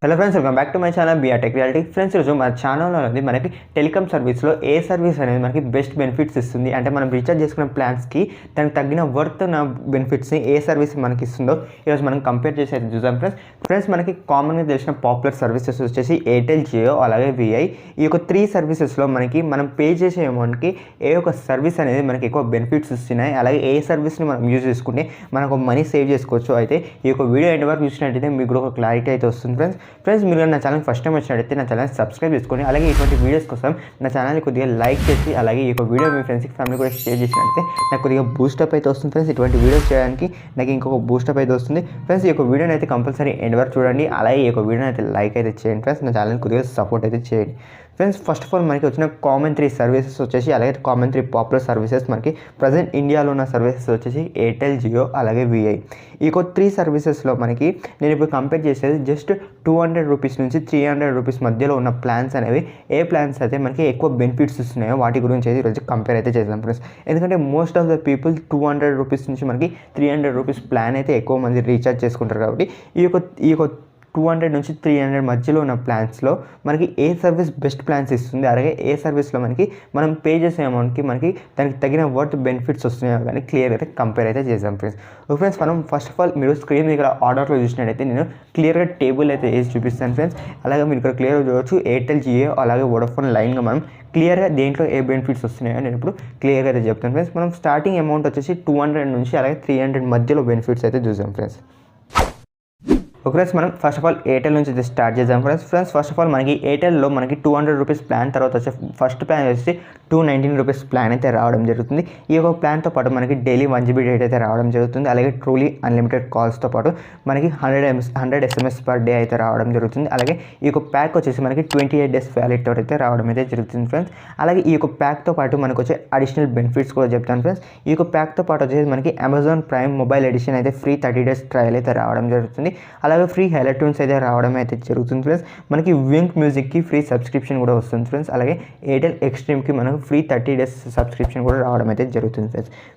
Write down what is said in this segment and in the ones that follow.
Hello friends, welcome back to my channel BR tech reality. Friends, ఈరోజు మన ఛానల్లో అనేది మనకి టెలికామ్ సర్వీస్లో ఏ సర్వీస్ అనేది మనకి బెస్ట్ బెనిఫిట్స్ ఇస్తుంది, అంటే మనం రీఛార్జ్ చేసుకున్న ప్లాన్స్కి దానికి తగ్గిన వర్త్ నా బెనిఫిట్స్ని ఏ సర్వీస్ మనకి ఇస్తుందో ఈరోజు మనం కంపేర్ చేసి అయితే చూద్దాం. ఫ్రెండ్స్ మనకి కామన్గా తెలిసిన పాపులర్ సర్వీసెస్ వచ్చేసి ఎయిర్టెల్, జియో అలాగే విఐ. ఈ యొక్క 3 సర్వీసెస్లో మనకి మనం పే చేసే అమౌంట్కి ఏ ఒక సర్వీస్ అనేది మనకి ఎక్కువ బెనిఫిట్స్ ఇస్తున్నాయి, అలాగే ఏ సర్వీస్ని మనం యూజ్ చేసుకుంటే మనకు మనీ సేవ్ చేసుకోవచ్చు. అయితే ఈ యొక్క వీడియో ఎండ్ వరకు చూసినట్టయితే మీకు కూడా ఒక క్లారిటీ అయితే వస్తుంది. ఫ్రెండ్స్ మీరు నా ఛానల్ ఫస్ట్ టైం వచ్చినట్టయితే నా ఛానల్ సబ్స్క్రైబ్ చేసుకొని, అలాగే ఇటువంటి వీడియోస్ కోసం నా ఛానల్ని కొద్దిగా లైక్ చేసి, అలాగే ఈ యొక్క వీడియో మీ ఫ్రెండ్స్కి ఫ్యామిలీ కూడా షేర్ చేసినట్టయితే నాకు కొద్దిగా బూస్టప్ అయితే వస్తుంది. ఫ్రెండ్స్, ఇటువంటి వీడియోస్ చేయడానికి నాకు ఇంకొక బూస్టప్ అయితే వస్తుంది. ఫ్రెండ్స్, ఈ యొక్క వీడియోని అయితే కంపల్సరీ ఎండ్ వరకు చూడండి, అలాగే ఈ యొక్క వీడియోని అయితే లైక్ అయితే చేయండి. ఫ్రెండ్స్, నా ఛానల్ని కొద్దిగా సపోర్ట్ అయితే చేయండి. ఫ్రెండ్స్, ఫస్ట్ ఆఫ్ ఆల్ మనకి వచ్చిన కామన్ 3 సర్వీసెస్ వచ్చేసి, అలాగే కామన్ 3 పాపులర్ సర్వీసెస్ మనకి ప్రజెంట్ ఇండియాలో ఉన్న సర్వీసెస్ వచ్చేసి ఎయిర్టెల్, జియో అలాగే విఐ. ఈ 3 సర్వీసెస్లో మనకి నేను ఇప్పుడు కంపేర్ చేసేది జస్ట్ 200 రూపీస్ నుంచి 300 రూపీస్ మధ్యలో ఉన్న ప్లాన్స్ అనేవి ఏ ప్లాన్స్ అయితే మనకి ఎక్కువ బెనిఫిట్స్ ఇస్తున్నాయో వాటి గురించి అయితే ఈరోజు కంపేర్ అయితే చేద్దాం ఫ్రెండ్స్. ఎందుకంటే most of the people 200 rupees నుంచి మనకి 300 రూపీస్ ప్లాన్ అయితే ఎక్కువ మంది రీఛార్జ్ చేసుకుంటారు. కాబట్టి ఈ యొక్క 200 నుంచి 300 మధ్యలో ఉన్న ప్లాన్స్లో మనకి ఏ సర్వీస్ బెస్ట్ ప్లాన్స్ ఇస్తుంది, అలాగే ఏ సర్వీస్లో మనకి మనం పే చేసే అమౌంట్కి మనకి దానికి తగిన వర్త్ బెనిఫిట్స్ వస్తున్నాయో కానీ క్లియర్గా అయితే కంపేర్ అయితే చేద్దాం ఫ్రెండ్స్. మనం ఫస్ట్ ఆఫ్ ఆల్ మీరు స్క్రీన్ దగ్గర ఆర్డర్లో చూసినట్టయితే నేను క్లియర్గా టేబుల్ అయితే వేసి చూపిస్తాను ఫ్రెండ్స్. అలాగే మీరు ఇక్కడ క్లియర్గా చూడవచ్చు ఎయిర్టెల్, జియో అలాగే వోడాఫోన్ లైన్గా మనం క్లియర్గా దేంట్లో ఏ బెనిఫిట్స్ వస్తున్నాయో నేను ఇప్పుడు క్లియర్గా అయితే చెప్తాను ఫ్రెండ్స్. మనం స్టార్టింగ్ అమౌంట్ వచ్చేసి 200 నుంచి అలాగే 300 మధ్యలో బెనిఫిట్స్ అయితే చూసాం ఫ్రెండ్స్. ఫ్రెండ్స్, మనం ఫస్ట్ ఆఫ్ ఆల్ ఎయిర్టెల్ నుంచి స్టార్ట్ చేద్దాం ఫ్రెండ్స్. ఫస్ట్ ఆఫ్ ఆల్ మనకి ఎయిర్టెల్లో మనకి 200 రూపీస్ ప్లాన్ తర్వాత వచ్చే ఫస్ట్ ప్లాన్ వచ్చి 219 రూపీస్ ప్లాన్ అయితే రావడం జరుగుతుంది. ఈ యొక్క ప్లాన్తో పాటు మనకి డైలీ 1 GB డేట్ అయితే రావడం జరుగుతుంది. అలాగే ట్రూలీ అన్లిమిటెడ్ కాల్స్తో పాటు మనకి 100 SMS పర్ డే అయితే రావడం జరుగుతుంది. అలాగే ఈ యొక్క ప్యాక్ వచ్చేసి మనకి 28 days వ్యాలిడ్ అయితే రావడం అయితే జరుగుతుంది ఫ్రెండ్స్. అలాగే ఈ యొక్క ప్యాక్తో పాటు మనకు వచ్చే అడిషనల్ బెనిఫిట్స్ కూడా చెప్తాను ఫ్రెండ్స్. ఈ యొక్క ప్యాక్తో పాటు వచ్చేసి మనకి అమెజాన్ ప్రైమ్ మొబైల్ ఎడిషన్ అయితే ఫ్రీ 30 days ట్రయల్ అయితే రావడం జరుగుతుంది. అలాగే ఫ్రీ హెలట్యూన్స్ అయితే రావడం అయితే జరుగుతుంది ఫ్రెండ్స్. మనకి వింక్ మ్యూజిక్కి ఫ్రీ సబ్స్క్రిప్షన్ కూడా వస్తుంది ఫ్రెండ్స్. అలాగే ఎయిర్టెల్ ఎక్స్ట్రీమ్కి మనకు ఫ్రీ 30 days సబ్స్క్రిప్షన్ కూడా రావడం అయితే జరుగుతుంది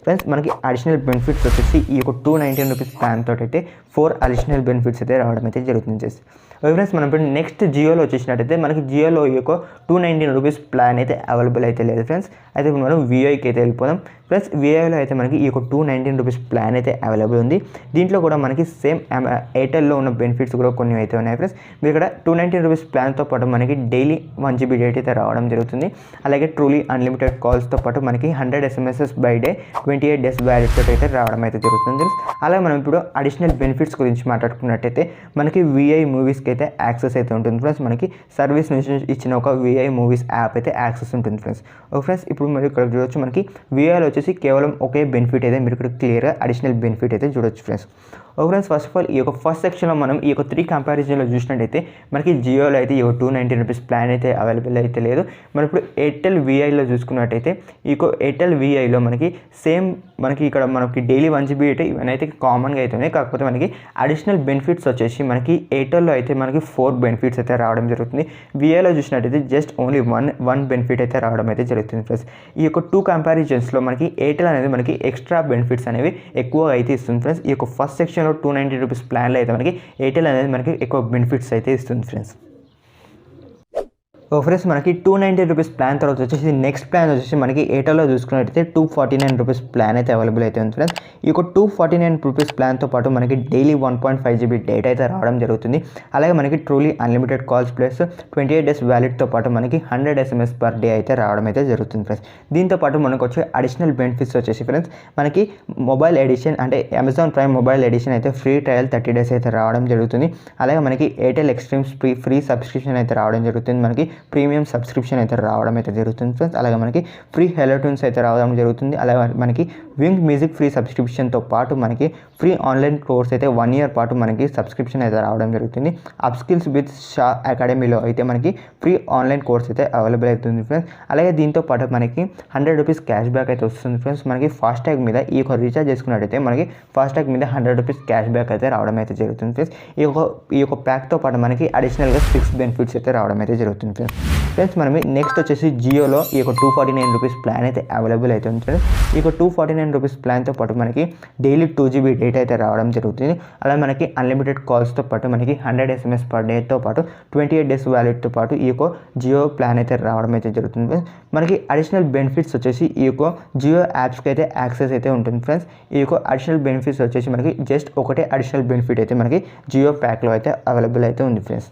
ఫ్రెండ్స్. మనకి అడిషనల్ బెనిఫిట్స్ వచ్చేసి ఈ యొక్క 219 రూపీస్ ప్లాన్ తోటి అయితే 4 అడిషనల్ బెనిఫిట్స్ అయితే రావడం అయితే జరుగుతుంది ఫ్రెండ్స్. మనం ఇప్పుడు నెక్స్ట్ జియోలో వచ్చేసినట్టయితే మనకి జియోలో ఈ యొక్క 219 రూపీస్ ప్లాన్ అయితే అవైలబుల్ అయితే లేదు ఫ్రెండ్స్. అయితే ఇప్పుడు మనం విఐకి అయితే వెళ్ళిపోదాం ఫ్రెండ్స్. విఐలో అయితే మనకి ఈ యొక్క 219 రూపీస్ ప్లాన్ అయితే అవైలబుల్ ఉంది. దీంట్లో కూడా మనకి సేమ్ ఎయిర్టెల్లో ఉన్న బెనిఫిట్స్ కూడా కొన్ని అయితే ఉన్నాయి ఫ్రెండ్స్. మీరు ఇక్కడ 219 రూపీస్ ప్లాన్తో పాటు మనకి డైలీ 1 GB డేట్ అయితే రావడం జరుగుతుంది. అలాగే ట్రూలీ అన్లిమిటెడ్ కాల్స్తో పాటు మనకి 100 SMS by day 28 days valid అయితే రావడం అయితే జరుగుతుంది. అలాగే మనం ఇప్పుడు అడిషనల్ బెనిఫిట్స్ గురించి మాట్లాడుకున్నట్టయితే మనకి విఐ మూవీస్కి అయితే యాక్సెస్ అయితే ఉంటుంది ఫ్రెండ్స్. మనకి సర్వీస్ నుంచి ఇచ్చిన ఒక విఐ మూవీస్ యాప్ అయితే యాక్సెస్ ఉంటుంది ఫ్రెండ్స్. ఇప్పుడు మీరు ఇక్కడ చూడొచ్చు మనకి విఐలో వచ్చేసి కేవలం ఒకే బెనిఫిట్ అయితే మీరు ఇక్కడ క్లియర్గా అడిషనల్ బెనిఫిట్ అయితే చూడొచ్చు friends. Friends, first of all ఈ యొక్క ఫస్ట్ సెక్షన్లో మనం ఈ యొక్క 3 కంపారిజన్లో చూసినట్టయితే మనకి జియోలో అయితే ఈ 219 రూపీస్ ప్లాన్ అయితే అవైలబుల్ అయితే లేదు. మనం ఇప్పుడు ఎయిర్టెల్ విఐలో చూసుకున్నట్టయితే ఈ ఎయిర్టెల్ విఐలో మనకి సేమ్ మనకి ఇక్కడ మనకి డైలీ 1 GB అయితే ఇవన్నీ అయితే కామన్గా అవుతున్నాయి. కాకపోతే మనకి అడిషనల్ బెనిఫిట్స్ వచ్చేసి మనకి ఎయిర్టెల్లో అయితే మనకి 4 బెనిఫిట్స్ అయితే రావడం జరుగుతుంది. విఐలో చూసినట్టయితే జస్ట్ ఓన్లీ వన్ బెనిఫిట్ అయితే రావడం అయితే జరుగుతుంది ఫ్రెండ్స్. ఈ యొక్క 2 కంపారిజన్స్లో మనకి ఎయిర్టెల్ అనేది మనకి ఎక్స్ట్రా బెనిఫిట్స్ అనేవి ఎక్కువ అయితే ఇస్తుంది ఫ్రెండ్స్. ఈ యొక్క ఫస్ట్ సెక్షన్లో 290 రూపీస్ ప్లాన్లో అయితే మనకి ఎయిర్టెల్ అనేది మనకి ఎక్కువ బెనిఫిట్స్ అయితే ఇస్తుంది ఫ్రెండ్స్. ఫ్రెండ్స్, మనకి 290 రూపీస్ ప్లాన్ తర్వాత వచ్చేసి నెక్స్ట్ ప్లాన్ వచ్చేసి మనకి ఎయిర్టెల్లో చూసుకున్నట్టయితే 249 రూపీస్ ప్లాన్ అయితే అవైలబుల్ అయితే ఉంది ఫ్రెండ్స్. ఈ యొక్క 249 రూపీస్ ప్లాన్తో పాటు మనకి డైలీ 1.5 GB డేటా అయితే రావడం జరుగుతుంది. అలాగే మనకి truly unlimited calls plus 28 days వ్యాలిడ్తో పాటు మనకి 100 SMS పర్ డే అయితే రావడం అయితే జరుగుతుంది ఫ్రెండ్స్. దీంతో పాటు మనకు వచ్చే అడిషనల్ బెనిఫిట్స్ వచ్చేసి ఫ్రెండ్స్ మనకి మొబైల్ ఎడిషన్ అంటే అమెజాన్ ప్రైమ్ మొబైల్ ఎడిషన్ అయితే ఫ్రీ ట్రయల్ 30 days అయితే రావడం జరుగుతుంది. అలాగే మనకి ఎయిర్టెల్ ఎక్స్ట్రీమ్స్ ఫ్రీ సబ్స్క్రిప్షన్ అయితే రావడం జరుగుతుంది. మనకి ప్రీమియం సబ్స్క్రిప్షన్ అయితే రావడం అయితే జరుగుతుంది ఫ్రెండ్స్. అలాగే మనకి ఫ్రీ హెలట్యూన్స్ అయితే రావడం జరుగుతుంది. అలాగే మనకి వింగ్ మ్యూజిక్ ఫ్రీ సబ్స్క్రిప్షన్తో పాటు మనకి ఫ్రీ ఆన్లైన్ కోర్స్ అయితే 1 year పాటు మనకి సబ్స్క్రిప్షన్ అయితే రావడం జరుగుతుంది. అప్ స్కిల్స్ విత్ షా అకాడమీలో అయితే మనకి ఫ్రీ ఆన్లైన్ కోర్స్ అయితే అవైలబుల్ అవుతుంది ఫ్రెండ్స్. అలాగే దీంతో పాటు మనకి 100 రూపీస్ క్యాష్ బ్యాక్ అయితే వస్తుంది ఫ్రెండ్స్. మనకి ఫాస్టాగ్ మీద ఈ యొక్క రీఛార్జ్ చేసుకున్నట్టయితే మనకి ఫాస్టాగ్ మీద 100 రూపీస్ క్యాష్ బ్యాక్ అయితే రావడం అయితే జరుగుతుంది ఫ్రెండ్స్. ఈ యొక్క ప్యాక్తో పాటు మనకి అడిషనల్గా 6 బెనిఫిట్స్ అయితే రావడం అయితే జరుగుతుంది ఫ్రెండ్స్. ఫ్రెండ్స్ మనం నెక్స్ట్ వచ్చేసి జియోలో ఈ యొక్క 249 రూపీస్ ప్లాన్ అయితే అవైలబుల్ అయితే ఉంది ఫ్రెండ్స్. ఈ యొక్క 249 రూపీస్ ప్లాన్తో పాటు మనకి డైలీ 2 GB డేటా అయితే రావడం జరుగుతుంది. అలా మనకి అన్లిమిటెడ్ కాల్స్తో పాటు మనకి 100 SMS పర్ డేతో పాటు 28 days వ్యాలిడ్తో పాటు ఈ యొక్క జియో ప్లాన్ అయితే రావడం అయితే జరుగుతుంది ఫ్రెండ్స్. మనకి అడిషనల్ బెనిఫిట్స్ వచ్చేసి ఈ యొక్క జియో యాప్స్కి అయితే యాక్సెస్ అయితే ఉంటుంది ఫ్రెండ్స్. ఈ యొక్క అడిషనల్ బెనిఫిట్స్ వచ్చేసి మనకి జస్ట్ ఒకటే అడిషనల్ బెనిఫిట్ అయితే మనకి జియో ప్యాక్లో అయితే అవైలబుల్ అయితే ఉంది ఫ్రెండ్స్.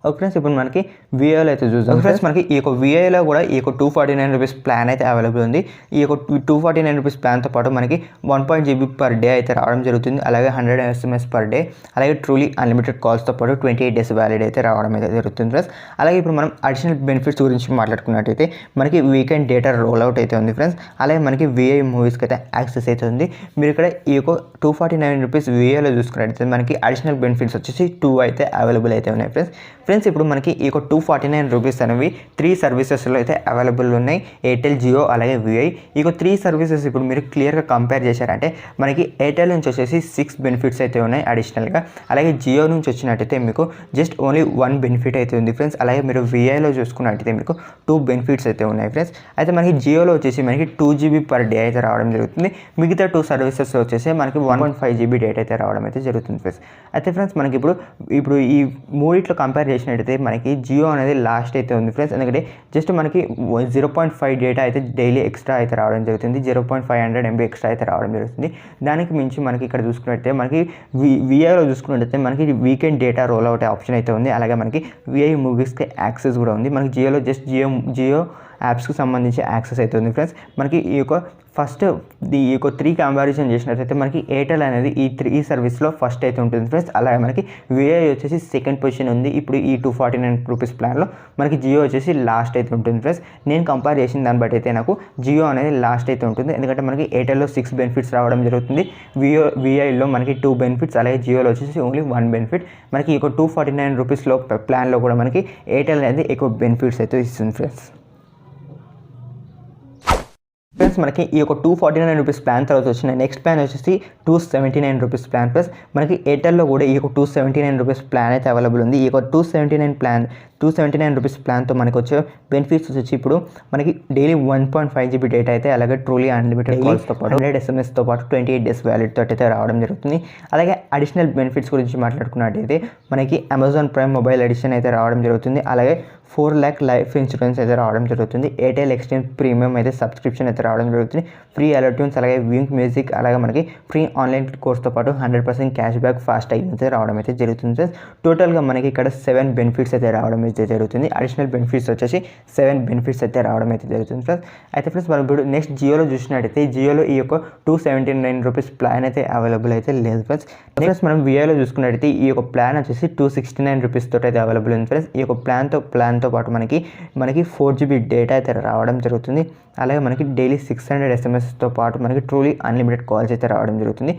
ఓకే ఫ్రెండ్స్, ఇప్పుడు మనకి విఐలో అయితే చూద్దాం ఫ్రెండ్స్. మనకి ఈ యొక్క విఐలో కూడా ఈ యొక్క 249 రూపీస్ ప్లాన్ అయితే అవైలబుల్ ఉంది. ఈ యొక్క 249 రూపీస్ ప్లాన్తో పాటు మనకి 1 GB పర్ డే అయితే రావడం జరుగుతుంది. అలాగే 100 SMS పర్ డే, అలాగే ట్రూలీ అన్లిమిటెడ్ కాల్స్తో పాటు 28 days వ్యాలిడ్ అయితే రావడం అయితే జరుగుతుంది ఫ్రెండ్స్. అలాగే ఇప్పుడు మనం అడిషనల్ బెనిఫిట్స్ గురించి మాట్లాడుకున్నట్టయితే మనకి వీకెండ్ డేటా రోల్ అవుట్ అయితే ఉంది ఫ్రెండ్స్. అలాగే మనకి విఐ మూవీస్కి అయితే యాక్సెస్ అయితే ఉంది. మీరు ఇక్కడ ఈ యొక్క 249 రూపీస్ విఐలో చూసుకున్నట్టయితే మనకి అడిషనల్ బెనిఫిట్స్ వచ్చేసి 2 అయితే అవైలబుల్ అయితే ఉన్నాయి ఫ్రెండ్స్. ఇప్పుడు మనకి ఈ యొక్క 249 రూపీస్ అనేవి 3 సర్వీసెస్లో అయితే అవైలబుల్ ఉన్నాయి. ఎయిర్టెల్, జియో, అలాగే విఐ. ఈ యొక్క 3 సర్వీసెస్ ఇప్పుడు మీరు క్లియర్గా కంపేర్ చేశారంటే మనకి ఎయిర్టెల్ నుంచి వచ్చేసి 6 బెనిఫిట్స్ అయితే ఉన్నాయి అడిషనల్గా. అలాగే జియో నుంచి వచ్చినట్టయితే మీకు జస్ట్ ఓన్లీ 1 బెనిఫిట్ అయితే ఉంది ఫ్రెండ్స్. అలాగే మీరు విఐలో చూసుకున్నట్టయితే మీకు 2 బెనిఫిట్స్ అయితే ఉన్నాయి ఫ్రెండ్స్. అయితే మనకి జియోలో వచ్చేసి మనకి 2 GB పర్ డే అయితే రావడం జరుగుతుంది. మిగతా 2 సర్వీసెస్లో వచ్చేసి మనకి 1.5 GB డేటా అయితే రావడం అయితే జరుగుతుంది ఫ్రెండ్స్. అయితే ఫ్రెండ్స్ మనకి ఇప్పుడు ఈ మూడిట్లో కంపేర్ చేసినట్టయితే మనకి జియో అనేది లాస్ట్ అయితే ఉంది ఫ్రెండ్స్. ఎందుకంటే జస్ట్ మనకి 0.5 డేటా అయితే డైలీ ఎక్స్ట్రా అయితే రావడం జరుగుతుంది. 0.500 MB ఎక్స్ట్రా అయితే రావడం జరుగుతుంది. దానికి మించి మనకి ఇక్కడ చూసుకున్నట్టయితే మనకి విఐలో చూసుకున్నట్టయితే మనకి weekend data roll out option అయితే ఉంది. అలాగే మనకి విఐ మూవీస్కి యాక్సెస్ కూడా ఉంది. మనకి జియోలో జస్ట్ జియో యాప్స్కి సంబంధించి యాక్సెస్ అయితే ఉంది ఫ్రెండ్స్. మనకి ఈ యొక్క ఫస్ట్ ఈ యొక్క 3 కంపారిజన్ చేసినట్టయితే మనకి ఎయిర్టెల్ అనేది ఈ 3 సర్వీస్లో ఫస్ట్ అయితే ఉంటుంది ఫ్రెండ్స్. అలాగే మనకి విఐ వచ్చేసి సెకండ్ పొజిషన్ ఉంది ఇప్పుడు ఈ 249 రూపీస్ ప్లాన్లో. మనకి జియో వచ్చేసి లాస్ట్ అయితే ఉంటుంది ఫ్రెండ్స్. నేను కంపేర్ చేసిన దాన్ని బట్టి అయితే నాకు జియో అనేది లాస్ట్ అయితే ఉంటుంది. ఎందుకంటే మనకి ఎయిర్టెల్లో 6 బెనిఫిట్స్ రావడం జరుగుతుంది. విఐలో మనకి 2 బెనిఫిట్స్, అలాగే జియోలో వచ్చేసి ఓన్లీ 1 బెనిఫిట్. మనకి ఈ యొక్క 249 రూపీస్లో ప్లాన్లో కూడా మనకి ఎయిర్టెల్ అనేది ఎక్కువ బెనిఫిట్స్ అయితే ఇస్తుంది ఫ్రెండ్స్. ఫ్రెండ్స్ మనకి ఈ యొక్క 249 రూపీస్ ప్లాన్ తర్వాత వచ్చిన నెక్స్ట్ ప్లాన్ వచ్చేసి 279 రూపీస్ ప్లాన్ ప్లస్ మనకి ఎయిర్టెల్లో కూడా ఈ యొక్క 279 రూపీస్ ప్లాన్ అయితే అవైలబుల్ ఉంది. ఈ యొక్క 279 రూపీస్ ప్లాన్తో మనకు వచ్చే బెనిఫిట్స్ వచ్చి ఇప్పుడు మనకి డైలీ 1.5 GB డేటా అయితే, అలాగే ట్రూలీ అన్లిమిటెడ్ కాల్స్తో పాటు 100 SMSతో పాటు 28 days వ్యాలిడ్ తోటి అయితే రావడం జరుగుతుంది. అలాగే అడిషనల్ బెనిఫిట్స్ గురించి మాట్లాడుకున్నట్టయితే మనకి అమెజాన్ ప్రైమ్ మొబైల్ ఎడిషన్ అయితే రావడం జరుగుతుంది. అలాగే 4 lakh లైఫ్ ఇన్సూరెన్స్ అయితే రావడం జరుగుతుంది. ఎయిర్టెల్ ఎక్స్చేంజ్ ప్రీమియం అయితే సబ్స్క్రిప్షన్ అయితే రావడం జరుగుతుంది. ఫ్రీ అలర్ట్యూన్స్, అలాగే వింక్ మ్యూజిక్, అలాగే మనకి ఫ్రీ ఆన్లైన్ కోర్స్తో పాటు 100% క్యాష్ బ్యాక్ ఫాస్ట్ అయితే రావడం అయితే జరుగుతుంది. టోటల్గా మనకి ఇక్కడ 7 బెనిఫిట్స్ అయితే రావడం అయితే జరుగుతుంది. అడిషనల్ బెనిఫిట్స్ వచ్చేసి 7 బెనిఫిట్స్ అయితే రావడం అయితే జరుగుతుంది ఫ్రెండ్స్. అయితే ఫ్రెండ్స్ మనం ఇప్పుడు నెక్స్ట్ జియోలో చూసినట్టయితే జియోలో ఈ యొక్క 279 రూపీస్ ప్లాన్ అయితే అవైలబుల్ అయితే లేదు ఫ్రెండ్స్. నెక్స్ట్ మనం విఐలో చూసుకున్నట్టయితే ఈ యొక్క ప్లాన్ వచ్చేసి 269 రూపీస్ తోటి అయితే అవైలబుల్ ఉంది ఫ్రెండ్స్. ఈ యొక్క ప్లాన్తో పాటు మనకి 4 GB డేటా అయితే రావడం జరుగుతుంది. అలాగే మనకి డైలీ 600 SMSతో పాటు మనకి ట్రూలీ అన్లిమిటెడ్ కాల్స్ అయితే రావడం జరుగుతుంది.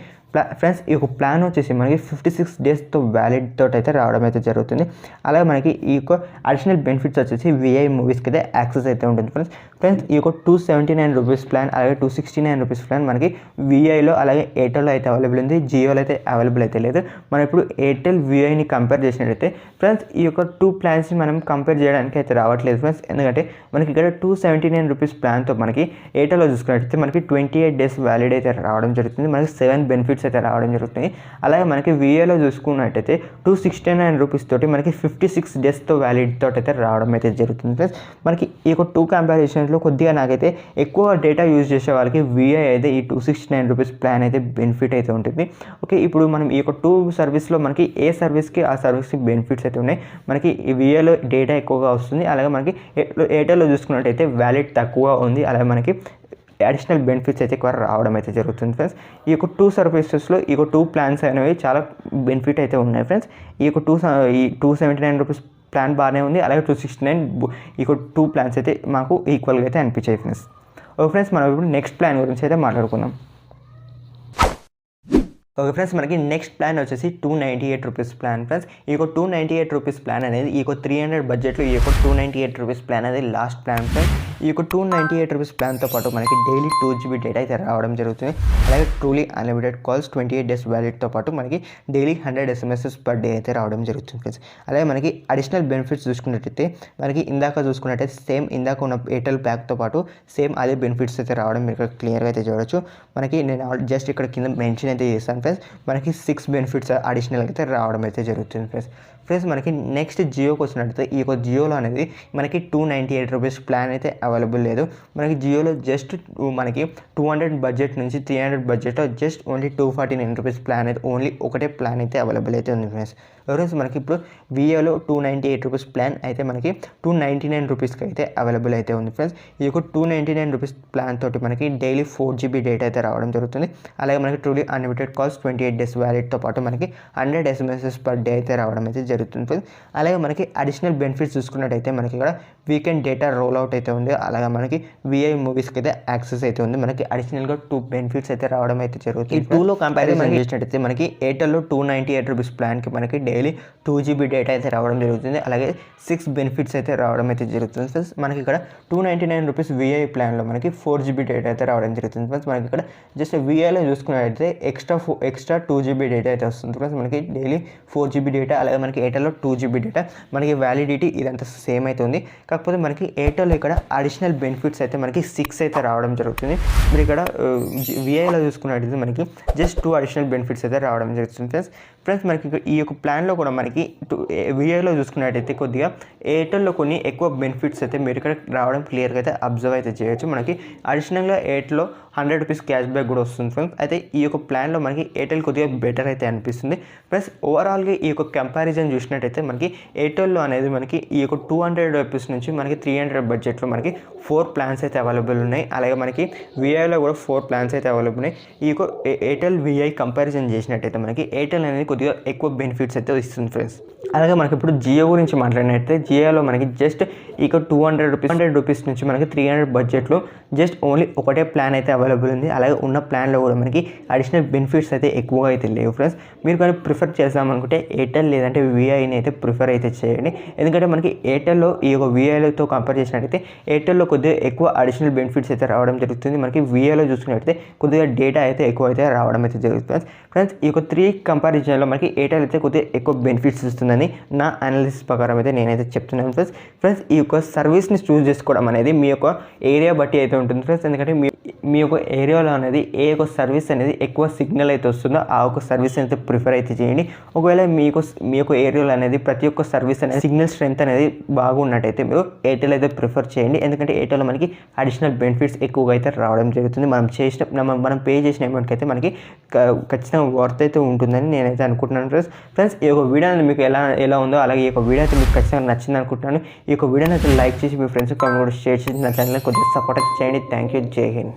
ఫ్రెండ్స్ ఈ యొక్క ప్లాన్ వచ్చేసి మనకి 56 daysతో వ్యాలిడ్ తోటి అయితే రావడం అయితే జరుగుతుంది. అలాగే మనకి ఈ యొక్క అడిషనల్ బెనిఫిట్స్ వచ్చేసి విఐ మూవీస్కి అయితే యాక్సెస్ అయితే ఉంటుంది ఫ్రెండ్స్. ఈ యొక్క 279 రూపీస్ ప్లాన్, అలాగే 269 రూపీస్ ప్లాన్ మనకి విఐలో అలాగే ఎయిర్టెల్లో అయితే అవైలబుల్ ఉంది. జియోలో అయితే అవైలబుల్ అయితే లేదు. మనం ఇప్పుడు ఎయిర్టెల్ విఐని కంపేర్ చేసినట్టయితే ఫ్రెండ్స్ ఈ యొక్క 2 ప్లాన్స్ని మనం కంపేర్ చేయడానికి అయితే రావట్లేదు ఫ్రెండ్స్. ఎందుకంటే మనకి ఇక్కడ 279 రూపీస్ ప్లాన్తో మనకి ఎయిర్టెల్లో చూసుకున్నట్టయితే మనకి 28 days వ్యాలిడ్ అయితే రావడం జరుగుతుంది. మనకి 7 బెనిఫిట్స్ అయితే రావడం జరుగుతుంది. అలాగే మనకి విఐలో చూసుకున్నట్టయితే 269 రూపీస్ తోటి మనకి 56 daysతో వ్యాలిడ్ తోటి అయితే రావడం అయితే జరుగుతుంది ఫ్రెండ్స్. మనకి ఈ యొక్క 2 కంపారిజన్స్లో కొద్దిగా నాకైతే ఎక్కువ డేటా యూజ్ చేసే వాళ్ళకి విఐ అయితే ఈ 269 రూపీస్ ప్లాన్ అయితే బెనిఫిట్ అయితే ఉంటుంది. ఓకే, ఇప్పుడు మనం ఈ యొక్క 2 సర్వీస్లో మనకి ఏ సర్వీస్కి ఆ సర్వీస్కి బెనిఫిట్స్ అయితే ఉన్నాయి. మనకి విఐలో డేటా ఎక్కువగా వస్తుంది. అలాగే మనకి ఎయిర్టెల్లో చూసుకున్నట్టయితే వ్యాలిడ్ తక్కువ ఉంది. అలాగే మనకి అడిషనల్ బెనిఫిట్స్ అయితే ఎక్కువ రావడం అయితే జరుగుతుంది ఫ్రెండ్స్. ఈ యొక్క 2 సర్వీసెస్లో ఈ యొక్క 2 ప్లాన్స్ అనేవి చాలా బెనిఫిట్ అయితే ఉన్నాయి ఫ్రెండ్స్. ఈ యొక్క 279 రూపీస్ ప్లాన్ బాగానే ఉంది. అలాగే 269 ఈ యొక్క 2 ప్లాన్స్ అయితే మాకు ఈక్వల్గా అయితే అనిపించాయి ఫ్రెండ్స్. ఓకే ఫ్రెండ్స్, మనం ఇప్పుడు నెక్స్ట్ ప్లాన్ గురించి అయితే మాట్లాడుకుందాం. ఓకే ఫ్రెండ్స్, మనకి నెక్స్ట్ ప్లాన్ వచ్చేసి 298 రూపీస్ ప్లాన్ ఫ్రెండ్స్. ఈ యొక్క 298 రూపీస్ ప్లాన్ అనేది ఈ యొక్క 300 బడ్జెట్లో ఈ యొక్క 298 రూపీస్ ప్లాన్ అనేది లాస్ట్ ప్లాన్ ఫ్రెండ్స్. ఈ యొక్క ₹298 ప్లాన్తో పాటు మనకి డైలీ 2 GB డేటా అయితే రావడం జరుగుతుంది. అలాగే ట్రూలీ అన్లిమిటెడ్ కాల్స్ 28 days వ్యాలిడ్తో పాటు మనకి డైలీ 100 SMS పర్ డే అయితే రావడం జరుగుతుంది ఫ్రెండ్స్. అలాగే మనకి అడిషనల్ బెనిఫిట్స్ చూసుకున్నట్టయితే మనకి ఇందాక చూసుకున్నట్టయితే సేమ్ ఇందాక ఉన్న ఎయిర్టెల్ ప్యాక్తో పాటు సేమ్ అదే బెనిఫిట్స్ అయితే రావడం మీరు క్లియర్గా అయితే చూడొచ్చు. మనకి నేను జస్ట్ ఇక్కడ కింద మెన్షన్ అయితే చేస్తాను ఫ్రెండ్స్. మనకి 6 బెనిఫిట్స్ అడిషనల్గా అయితే రావడం అయితే జరుగుతుంది ఫ్రెండ్స్. మనకి నెక్స్ట్ జియోకి వచ్చినట్టయితే ఈ యొక్క జియోలో అనేది మనకి ₹298 ప్లాన్ అయితే అవైలబుల్ లేదు. మనకి జియోలో జస్ట్ మనకి 200 బడ్జెట్ నుంచి 300 బడ్జెట్లో జస్ట్ ఓన్లీ ₹249 ప్లాన్ అయితే ఓన్లీ ఒకటే ప్లాన్ అయితే అవైలబుల్ అయితే ఉంది ఫ్రెండ్స్. మనకి ఇప్పుడు విఏలో ₹298 ప్లాన్ అయితే మనకి ₹299కి అయితే అవైలబుల్ అయితే ఉంది ఫ్రెండ్స్. ఈ యొక్క ₹299 ప్లాన్ తోటి మనకి డైలీ 4 GB డేటా అయితే రావడం జరుగుతుంది. అలాగే మనకి ట్రూలీ అన్లిమిటెడ్ కాల్స్ 28 days వ్యాలిడ్తో పాటు మనకి 100 SMS పర్ డే అయితే రావడం అయితే జరుగుతుంది ఫ్రెండ్స్. అలాగే మనకి అడిషనల్ బెనిఫిట్స్ చూసుకున్నట్టయితే మనకి ఇక్కడ వీకెండ్ డేటా రోల్ అవుట్ అయితే ఉంది. అలాగే మనకి విఐ మూవీస్కి అయితే యాక్సెస్ అయితే ఉంది. మనకి అడిషనల్గా 2 బెనిఫిట్స్ అయితే రావడం అయితే జరుగుతుంది. ఈ 2లో కంపారిజన్ చేసినట్టయితే మనకి ఎయిర్టెల్లో ₹298 ప్లాన్కి మనకి డైలీ 2 GB డేటా అయితే రావడం జరుగుతుంది. అలాగే 6 బెనిఫిట్స్ అయితే రావడం అయితే జరుగుతుంది ఫ్రెండ్స్. మనకి ఇక్కడ ₹299 విఐ ప్లాన్లో మనకి 4 GB డేటా అయితే రావడం జరుగుతుంది ఫ్రెండ్స్. మనకి ఇక్కడ జస్ట్ విఐలో చూసుకున్నట్టయితే ఎక్స్ట్రా 2 GB డేటా అయితే వస్తుంది ఫ్రెండ్స్. మనకి డైలీ 4 GB డేటా. అలాగే మనకి ఎయిర్టెల్లో 2 GB డేటా. మనకి వ్యాలిడిటీ ఇదంతా సేమ్ అయితే ఉంది. కాకపోతే మనకి ఎయిర్టెల్లో ఇక్కడ అడిషనల్ బెనిఫిట్స్ అయితే మనకి 6 అయితే రావడం జరుగుతుంది. మీరు ఇక్కడ విఐలో చూసుకున్నట్టయితే మనకి జస్ట్ 2 అడిషనల్ బెనిఫిట్స్ అయితే రావడం జరుగుతుంది ఫ్రెండ్స్. మనకి ఈ యొక్క ప్లాన్లో కూడా మనకి విఐలో చూసుకున్నట్టయితే కొద్దిగా ఎయిర్టెల్లో కొన్ని ఎక్కువ బెనిఫిట్స్ అయితే మీరు ఇక్కడ రావడం క్లియర్గా అయితే అబ్జర్వ్ అయితే చేయొచ్చు. మనకి అడిషనల్గా ఎయిర్టెల్లో ₹100 క్యాష్ బ్యాక్ కూడా వస్తుంది ఫ్రెండ్స్. అయితే ఈ యొక్క ప్లాన్లో మనకి ఎయిర్టెల్ కొద్దిగా బెటర్ అయితే అనిపిస్తుంది. ప్లస్ ఓవరాల్గా ఈ యొక్క కంపారిజన్ చూసినట్టయితే మనకి ఎయిర్టెల్లో అనేది మనకి ఈ యొక్క ₹200 నుంచి మనకి 300 బడ్జెట్లో మనకి 4 ప్లాన్స్ అయితే అవైలబుల్ ఉన్నాయి. అలాగే మనకి విఐలో కూడా 4 ప్లాన్స్ అయితే అవైలబుల్ ఉన్నాయి. ఈ యొక్క ఎయిర్టెల్ విఐ కంపారిజన్ చేసినట్టయితే మనకి ఎయిర్టెల్ అనేది కొద్దిగా ఎక్కువ బెనిఫిట్స్ అయితే ఇస్తుంది ఫ్రెండ్స్. అలాగే మనకి ఇప్పుడు జియో గురించి మాట్లాడినట్టయితే జియోలో మనకి జస్ట్ ఇక ₹200 నుంచి మనకి 300 బడ్జెట్లో జస్ట్ ఓన్లీ ఒకటే ప్లాన్ అయితే అవైలబుల్ ఉంది. అలాగే ఉన్న ప్లాన్లో కూడా మనకి అడిషనల్ బెనిఫిట్స్ అయితే ఎక్కువగా అయితే లేవు ఫ్రెండ్స్. మీరు కానీ ప్రిఫర్ చేద్దామనుకుంటే ఎయిర్టెల్ లేదంటే విఐని అయితే ప్రిఫర్ అయితే చేయండి. ఎందుకంటే మనకి ఎయిర్టెల్లో ఈ యొక్క విఐలతో కంపేర్ చేసినట్టయితే ఎయిర్టెల్లో కొద్దిగా ఎక్కువ అడిషనల్ బెనిఫిట్స్ అయితే రావడం జరుగుతుంది. మనకి విఐలో చూసుకున్నట్టయితే కొద్దిగా డేటా అయితే ఎక్కువ అయితే రావడం అయితే జరుగుతుంది ఫ్రెండ్స్. ఈ యొక్క 3 కంపారిజన్లో మనకి ఎయిర్టెల్ అయితే కొద్దిగా ఎక్కువ బెనిఫిట్స్ ఇస్తుందని నా అనాలిసిస్ ప్రకారం అయితే నేనైతే చెప్తున్నాను ఫ్రెండ్స్. ఈ యొక్క సర్వీస్ని చూస్ చేసుకోవడం అనేది మీ యొక్క ఏరియా బట్టి అయితే ఉంటుంది ఫ్రెండ్స్. ఎందుకంటే మీ యొక్క ఏరియాలో అనేది ఏ యొక్క సర్వీస్ అనేది ఎక్కువ సిగ్నల్ అయితే వస్తుందో ఆ ఒక సర్వీస్ అయితే ప్రిఫర్ అయితే చేయండి. ఒకవేళ మీ యొక్క ఏరియాలో అనేది ప్రతి ఒక్క సర్వీస్ అనేది సిగ్నల్ స్ట్రెంత్ అనేది బాగున్నట్టయితే మీరు ఎయిర్టెల్ అయితే ప్రిఫర్ చేయండి. ఎందుకంటే ఎయిర్టెల్లో మనకి అడిషనల్ బెనిఫిట్స్ ఎక్కువగా అయితే రావడం జరుగుతుంది. మనం పే చేసిన అమౌంట్కి అయితే మనకి ఖచ్చితంగా వర్త్ అయితే ఉంటుందని నేనైతే అనుకుంటున్నాను ఫ్రెండ్స్. ఈ యొక్క వీడియో అనేది మీకు ఎలా ఉందో అలాగే ఈ యొక్క వీడియో అయితే మీకు ఖచ్చితంగా నచ్చింది అనుకుంటున్నాను. ఈ యొక్క వీడియోని అయితే లైక్ చేసి మీ ఫ్రెండ్స్ కూడా షేర్ చేసి నా ఛానల్ని కొద్దిగా సపోర్ట్ అయితే చేయండి. Thank you. జై హింద్.